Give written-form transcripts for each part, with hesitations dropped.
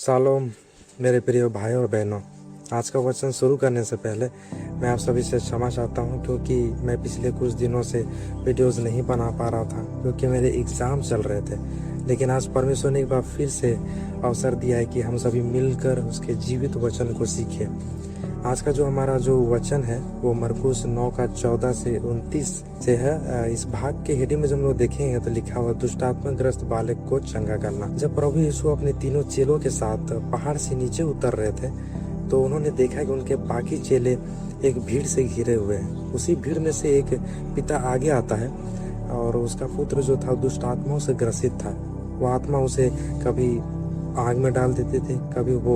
Shalom मेरे प्रिय भाइयों और बहनों। आज का वचन शुरू करने से पहले मैं आप सभी से क्षमा चाहता हूं क्योंकि मैं पिछले कुछ दिनों से वीडियोस नहीं बना पा रहा था क्योंकि मेरे एग्ज़ाम चल रहे थे। लेकिन आज परमेश्वर ने एक बार फिर से अवसर दिया है कि हम सभी मिलकर उसके जीवित वचन को सीखें। आज का जो हमारा जो वचन है वो मरकुस 9 का 14 से 29 से है। इस भाग के हेडिंग में जब हम लोग देखेंगे तो लिखा हुआ दुष्टात्मग्रस्त बालक को चंगा करना। जब प्रभु यीशु अपने तीनों चेलों के साथ पहाड़ से नीचे उतर रहे थे तो उन्होंने देखा कि उनके बाकी चेले एक भीड़ से घिरे हुए हैं। उसी भीड़ में से एक पिता आगे आता है और उसका पुत्र जो था दुष्ट आत्माओं से ग्रसित था। वो आत्मा उसे कभी आग में डाल देते थे, कभी वो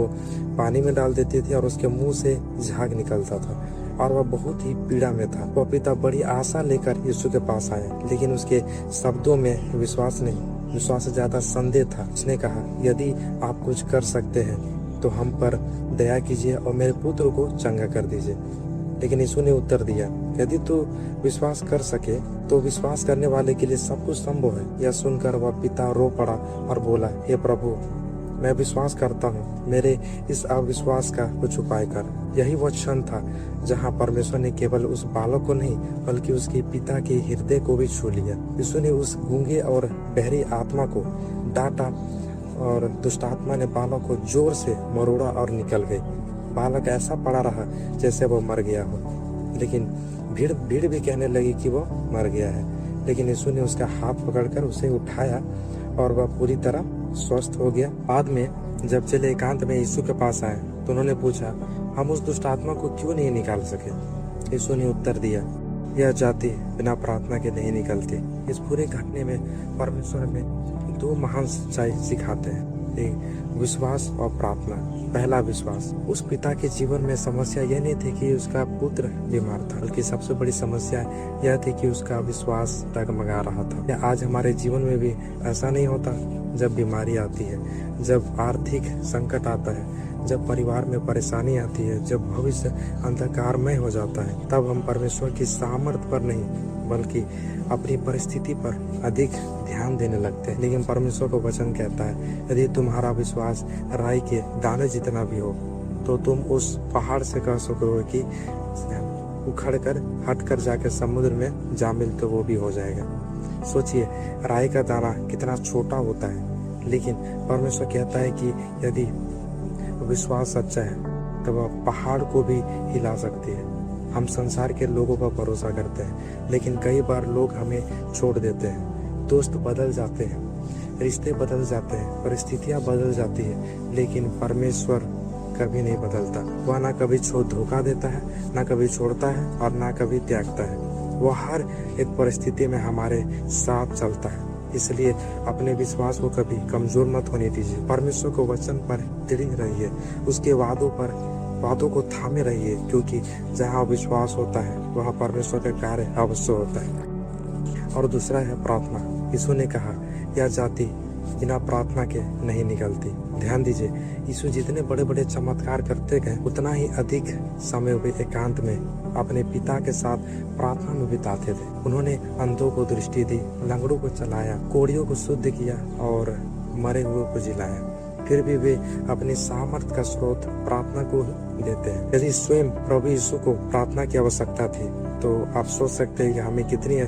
पानी में डाल देते थे और उसके मुंह से झाग निकलता था और वह बहुत ही पीड़ा में था। वह पिता बड़ी आशा लेकर यीशु के पास आया, लेकिन उसके शब्दों में विश्वास नहीं, विश्वास से ज्यादा संदेह था। उसने कहा, यदि आप कुछ कर सकते हैं तो हम पर दया कीजिए और मेरे पुत्र को चंगा कर दीजिए। लेकिन यीशु ने उत्तर दिया, यदि तू विश्वास कर सके तो विश्वास करने वाले के लिए सब कुछ संभव है। यह सुनकर वह पिता रो पड़ा और बोला, हे प्रभु, मैं विश्वास करता हूँ, मेरे इस अविश्वास का कुछ उपाय कर। यही वो क्षण था जहाँ परमेश्वर ने केवल उस बालक को नहीं बल्कि उसके पिता के हृदय को भी छू लिया। यीशु ने उस गूंगे और बहरी आत्मा को डांटा और दुष्ट आत्मा ने बालक को जोर से मरोड़ा और निकल गई। बालक ऐसा पड़ा रहा जैसे वो मर गया हो, लेकिन भीड़ भी कहने लगी कि वो मर गया है। लेकिन यीशु ने उसका हाथ पकड़कर उसे उठाया और वह पूरी तरह स्वस्थ हो गया। बाद में जब चेले एकांत में यीशु के पास आए तो उन्होंने पूछा, हम उस दुष्ट आत्मा को क्यों नहीं निकाल सके? यीशु ने उत्तर दिया, यह जाति बिना प्रार्थना के नहीं निकलती। इस पूरे घटने में परमेश्वर में दो महान सच्चाई सिखाते हैं, एक विश्वास और प्रार्थना। पहला विश्वास। उस पिता के जीवन में समस्या यह नहीं थी कि उसका पुत्र बीमार था, बल्कि सबसे बड़ी समस्या यह थी कि उसका विश्वास डगमगा रहा था। आज हमारे जीवन में भी ऐसा नहीं होता? जब बीमारी आती है, जब आर्थिक संकट आता है, जब परिवार में परेशानी आती है, जब भविष्य अंधकारमय हो जाता है, तब हम परमेश्वर की सामर्थ्य पर नहीं बल्कि अपनी परिस्थिति पर अधिक ध्यान देने लगते हैं। लेकिन परमेश्वर को वचन कहता है, यदि तुम्हारा विश्वास राई के दाने जितना भी हो तो तुम उस पहाड़ से कह सकोगे कि उखड़ कर हट कर जाकर समुद्र में जा मिल तो वो भी हो जाएगा। सोचिए, राई का दाना कितना छोटा होता है, लेकिन परमेश्वर कहता है कि यदि विश्वास सच्चा है तो वह पहाड़ को भी हिला सकती है। हम संसार के लोगों पर भरोसा करते हैं, लेकिन कई बार लोग हमें छोड़ देते हैं, दोस्त बदल जाते हैं, रिश्ते बदल जाते हैं, परिस्थितियां बदल जाती है, लेकिन परमेश्वर कभी नहीं बदलता। वह ना कभी धोखा देता है, ना कभी छोड़ता है और ना कभी त्यागता है। वो हर एक परिस्थिति में हमारे साथ चलता है। इसलिए अपने विश्वास को कभी कमजोर मत होने दीजिए। परमेश्वर को वचन पर दृढ़ रहिए, उसके वादों को थामे रहिए, क्योंकि जहाँ विश्वास होता है वहाँ परमेश्वर का कार्य अवश्य होता है। और दूसरा है प्रार्थना। यीशु ने कहा, यह जाति बिना प्रार्थना के नहीं निकलती। ध्यान दीजिए, यीशु जितने बड़े बड़े चमत्कार करते गए उतना ही अधिक समय वे एकांत में अपने पिता के साथ प्रार्थना में बिताते थे। उन्होंने अंधों को दृष्टि दी, लंगड़ों को चलाया, कोढ़ियों को शुद्ध किया और मरे हुए को जिलाया। फिर भी वे अपनी सामर्थ्य का स्रोत प्रार्थना को देते हैं। यदि स्वयं प्रभु यीशु को प्रार्थना की आवश्यकता थी तो आप सोच सकते हैं कि हमें कितनी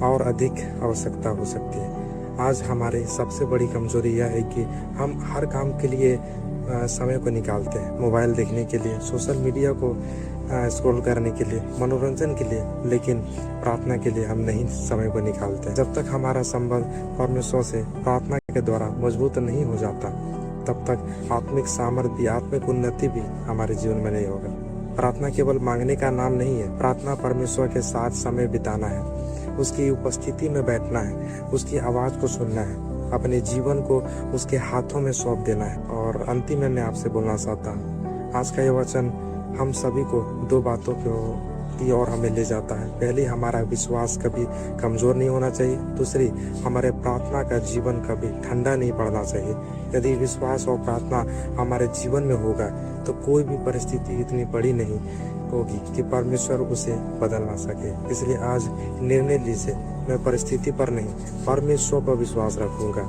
और अधिक आवश्यकता हो सकती है। आज हमारी सबसे बड़ी कमजोरी यह है कि हम हर काम के लिए समय को निकालते हैं, मोबाइल देखने के लिए, सोशल मीडिया को स्क्रॉल करने के लिए, मनोरंजन के लिए, लेकिन प्रार्थना के लिए हम नहीं समय को निकालते। जब तक हमारा संबंध परमेश्वर से प्रार्थना के द्वारा मजबूत नहीं हो जाता, तब तक आत्मिक सामर्थ्य, आत्मिक उन्नति भी हमारे जीवन में नहीं होगा। प्रार्थना केवल मांगने का नाम नहीं है। प्रार्थना परमेश्वर के साथ समय बिताना है, उसकी उपस्थिति में बैठना है, उसकी आवाज को सुनना है, अपने जीवन को उसके हाथों में सौंप देना है। और अंतिम में मैं आपसे बोलना चाहता हूँ, आज का ये वचन हम सभी को दो बातों की ओर हमें ले जाता है। पहली, हमारा विश्वास कभी कमजोर नहीं होना चाहिए। दूसरी, हमारे प्रार्थना का जीवन कभी ठंडा नहीं पड़ना चाहिए। यदि विश्वास और प्रार्थना हमारे जीवन में होगा तो कोई भी परिस्थिति इतनी बड़ी नहीं होगी कि परमेश्वर उसे बदल ना सके। इसलिए आज निर्णय लीजिए, मैं परिस्थिति पर नहीं परमेश्वर पर विश्वास रखूंगा।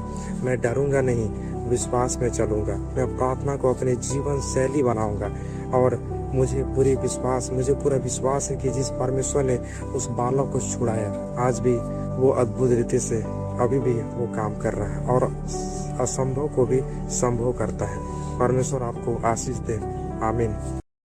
मैं डरूंगा नहीं, विश्वास में चलूँगा। मैं प्रार्थना को अपनी जीवन शैली बनाऊँगा और मुझे पूरा विश्वास है कि जिस परमेश्वर ने उस बालक को छुड़ाया, आज भी वो अद्भुत रीति से अभी भी वो काम कर रहा है और असंभव को भी संभव करता है। परमेश्वर आपको आशीष दे। आमीन।